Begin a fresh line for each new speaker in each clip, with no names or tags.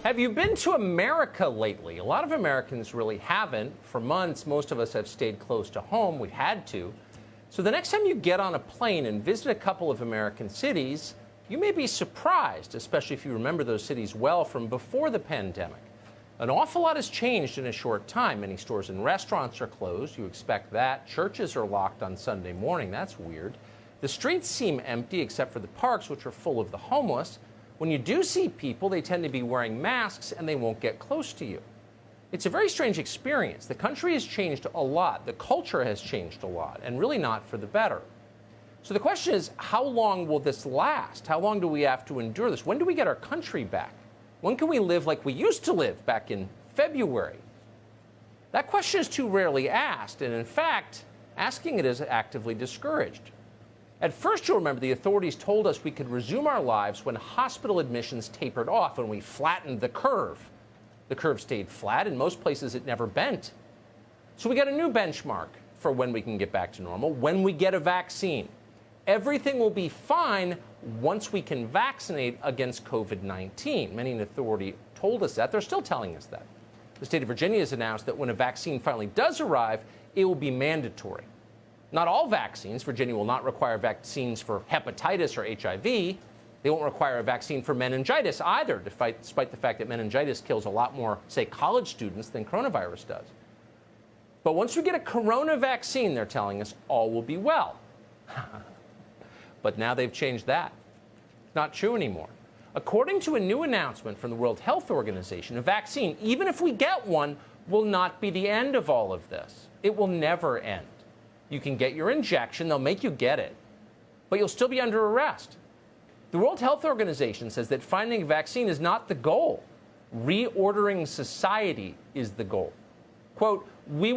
Have you been to America lately? A lot of Americans really haven't. For months, most of us have stayed close to home. We've had to. So the next time you get on a plane and visit a couple of American cities, you may be surprised, especially if you remember those cities well from before the pandemic. An awful lot has changed in a short time. Many stores and restaurants are closed. You expect that. Churches are locked on Sunday morning. That's weird. The streets seem empty except for the parks, which are full of the homeless. When you do see people, they tend to be wearing masks and they won't get close to you. It's a very strange experience. The country has changed a lot. The culture has changed a lot, and really not for the better. So the question is, how long will this last? How long do we have to endure this? When do we get our country back? When can we live like we used to live back in February? That question is too rarely asked, and in fact, asking it is actively discouraged. At first, you'll remember the authorities told us we could resume our lives when hospital admissions tapered off, when we flattened the curve. The curve stayed flat. In most places, it never bent. So we got a new benchmark for when we can get back to normal, when we get a vaccine. Everything will be fine once we can vaccinate against COVID-19. Many in authority told us that. They're still telling us that. The state of Virginia has announced that when a vaccine finally does arrive, it will be mandatory. Not all vaccines. Virginia will not require vaccines for hepatitis or HIV. They won't require a vaccine for meningitis either, despite the fact that meningitis kills a lot more, say, college students than coronavirus does. But once we get a corona vaccine, they're telling us, all will be well. But now they've changed that. Not true anymore. According to a new announcement from the World Health Organization, a vaccine, even if we get one, will not be the end of all of this. It will never end. You can get your injection, they'll make you get it, but you'll still be under arrest. The World Health Organization says that finding a vaccine is not the goal. Reordering society is the goal. Quote, we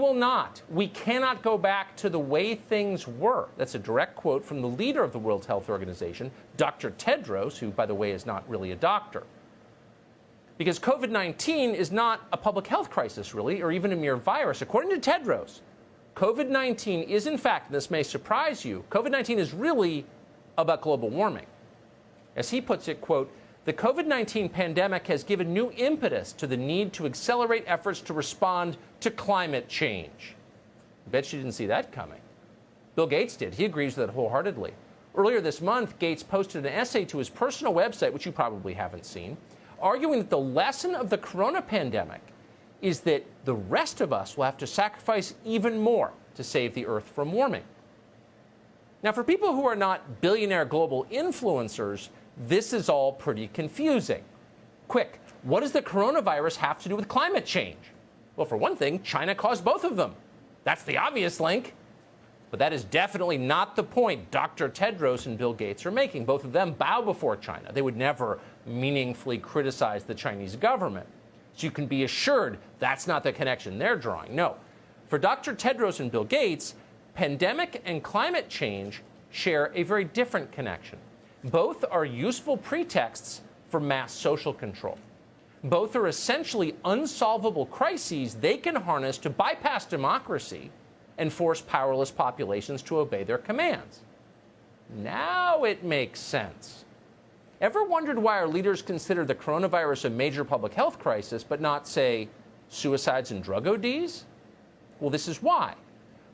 cannot go back to the way things were. That's a direct quote from the leader of the World Health Organization, Dr. Tedros, who, by the way, is not really a doctor. Because COVID-19 is not a public health crisis, really, or even a mere virus. According to Tedros, COVID-19 is, in fact, and this may surprise you, COVID-19 is really about global warming. As he puts it, quote, the COVID-19 pandemic has given new impetus to the need to accelerate efforts to respond to climate change. I bet you didn't see that coming. Bill Gates did. He agrees with that wholeheartedly. Earlier this month, Gates posted an essay to his personal website, which you probably haven't seen, arguing that the lesson of the corona pandemic is that the rest of us will have to sacrifice even more to save the Earth from warming. Now, for people who are not billionaire global influencers, this is all pretty confusing. Quick, what does the coronavirus have to do with climate change? Well, for one thing, China caused both of them. That's the obvious link. But that is definitely not the point Dr. Tedros and Bill Gates are making. Both of them bow before China. They would never meaningfully criticize the Chinese government. So you can be assured that's not the connection they're drawing. No. For Dr. Tedros and Bill Gates, pandemic and climate change share a very different connection. Both are useful pretexts for mass social control. Both are essentially unsolvable crises they can harness to bypass democracy and force powerless populations to obey their commands. Now it makes sense. Ever wondered why our leaders consider the coronavirus a major public health crisis, but not, say, suicides and drug ODs? Well, this is why.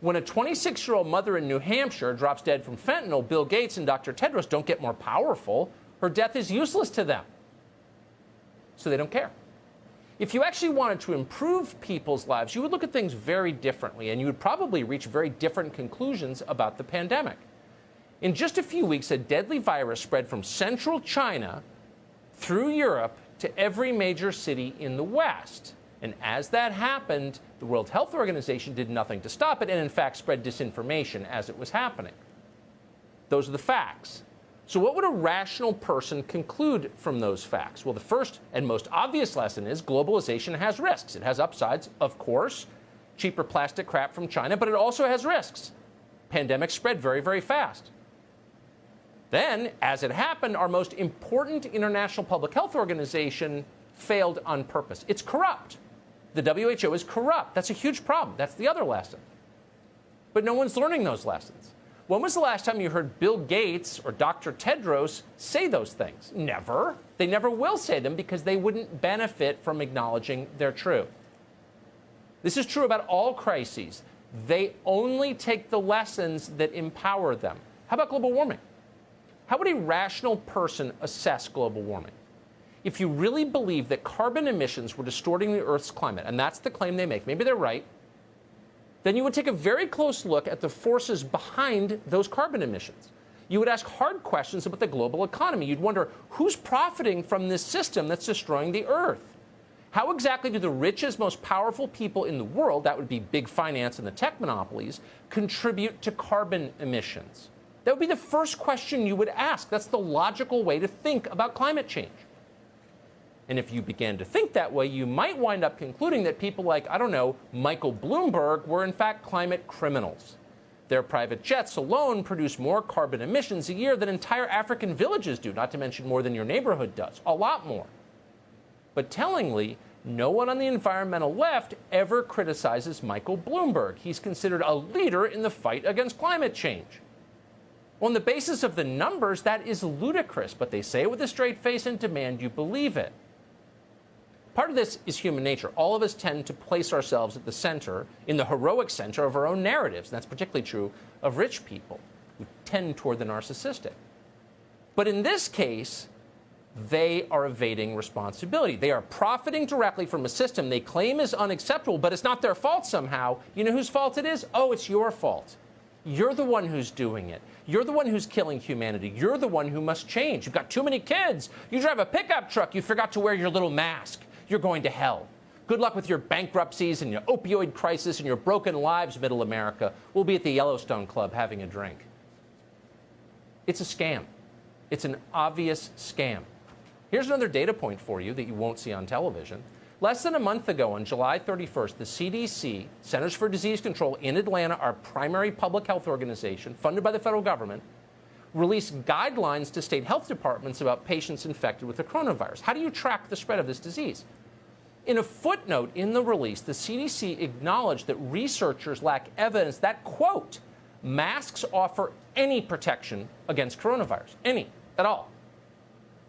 When a 26-year-old mother in New Hampshire drops dead from fentanyl, Bill Gates and Dr. Tedros don't get more powerful. Her death is useless to them. So they don't care. If you actually wanted to improve people's lives, you would look at things very differently, and you would probably reach very different conclusions about the pandemic. In just a few weeks, a deadly virus spread from central China through Europe to every major city in the West. And as that happened, the World Health Organization did nothing to stop it and, in fact, spread disinformation as it was happening. Those are the facts. So what would a rational person conclude from those facts? Well, the first and most obvious lesson is globalization has risks. It has upsides, of course, cheaper plastic crap from China, but it also has risks. Pandemics spread very, very fast. Then, as it happened, our most important international public health organization failed on purpose. It's corrupt. The WHO is corrupt. That's a huge problem. That's the other lesson. But no one's learning those lessons. When was the last time you heard Bill Gates or Dr. Tedros say those things? Never. They never will say them because they wouldn't benefit from acknowledging they're true. This is true about all crises. They only take the lessons that empower them. How about global warming? How would a rational person assess global warming? If you really believe that carbon emissions were distorting the Earth's climate, and that's the claim they make, maybe they're right, then you would take a very close look at the forces behind those carbon emissions. You would ask hard questions about the global economy. You'd wonder, who's profiting from this system that's destroying the Earth? How exactly do the richest, most powerful people in the world, that would be big finance and the tech monopolies, contribute to carbon emissions? That would be the first question you would ask. That's the logical way to think about climate change. And if you began to think that way, you might wind up concluding that people like, I don't know, Michael Bloomberg were in fact climate criminals. Their private jets alone produce more carbon emissions a year than entire African villages do, not to mention more than your neighborhood does, a lot more. But tellingly, no one on the environmental left ever criticizes Michael Bloomberg. He's considered a leader in the fight against climate change. On the basis of the numbers, that is ludicrous, but they say it with a straight face and demand you believe it. Part of this is human nature. All of us tend to place ourselves at the center, in the heroic center of our own narratives. And that's particularly true of rich people who tend toward the narcissistic. But in this case, they are evading responsibility. They are profiting directly from a system they claim is unacceptable, but it's not their fault somehow. You know whose fault it is? Oh, it's your fault. You're the one who's doing it. You're the one who's killing humanity. You're the one who must change. You've got too many kids. You drive a pickup truck. You forgot to wear your little mask. You're going to hell. Good luck with your bankruptcies and your opioid crisis and your broken lives, middle America. We'll be at the Yellowstone Club having a drink. It's a scam. It's an obvious scam. Here's another data point for you that you won't see on television. Less than a month ago, on July 31st, the CDC, Centers for Disease Control in Atlanta, our primary public health organization, funded by the federal government, released guidelines to state health departments about patients infected with the coronavirus. How do you track the spread of this disease? In a footnote in the release, the CDC acknowledged that researchers lack evidence that, quote, masks offer any protection against coronavirus, any, at all.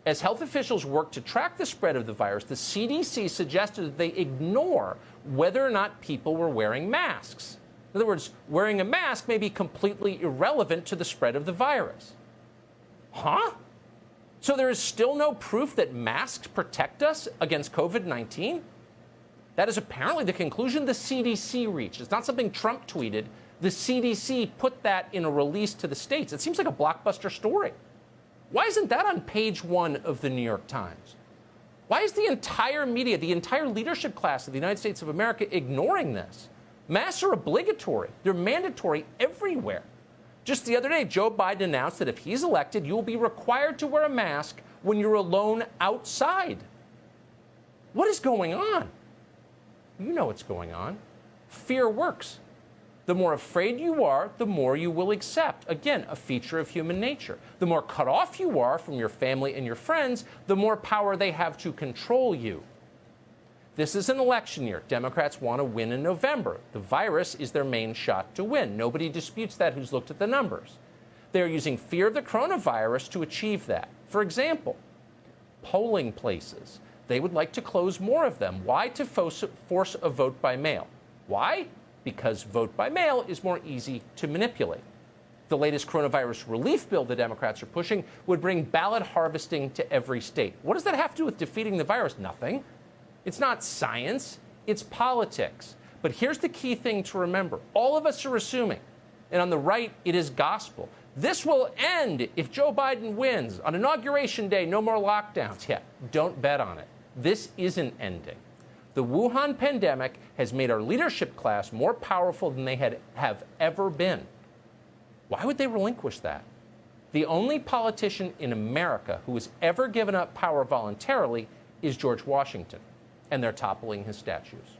As health officials work to track the spread of the virus, the CDC suggested that they ignore whether or not people were wearing masks. In other words, wearing a mask may be completely irrelevant to the spread of the virus. Huh? So there is still no proof that masks protect us against COVID-19? That is apparently the conclusion the CDC reached. It's not something Trump tweeted. The CDC put that in a release to the states. It seems like a blockbuster story. Why isn't that on page 1 of the New York Times? Why is the entire media, the entire leadership class of the United States of America ignoring this? Masks are obligatory. They're mandatory everywhere. Just the other day, Joe Biden announced that if he's elected, you will be required to wear a mask when you're alone outside. What is going on? You know what's going on. Fear works. The more afraid you are, the more you will accept. Again, a feature of human nature. The more cut off you are from your family and your friends, the more power they have to control you. This is an election year. Democrats want to win in November. The virus is their main shot to win. Nobody disputes that who's looked at the numbers. They're using fear of the coronavirus to achieve that. For example, polling places. They would like to close more of them. Why? To force a vote by mail. Why? Because vote by mail is more easy to manipulate. The latest coronavirus relief bill the Democrats are pushing would bring ballot harvesting to every state. What does that have to do with defeating the virus? Nothing. It's not science, it's politics. But here's the key thing to remember. All of us are assuming, and on the right, it is gospel. This will end if Joe Biden wins. On Inauguration Day, no more lockdowns. Yeah, don't bet on it. This isn't ending. The Wuhan pandemic has made our leadership class more powerful than they have ever been. Why would they relinquish that? The only politician in America who has ever given up power voluntarily is George Washington, and they're toppling his statues.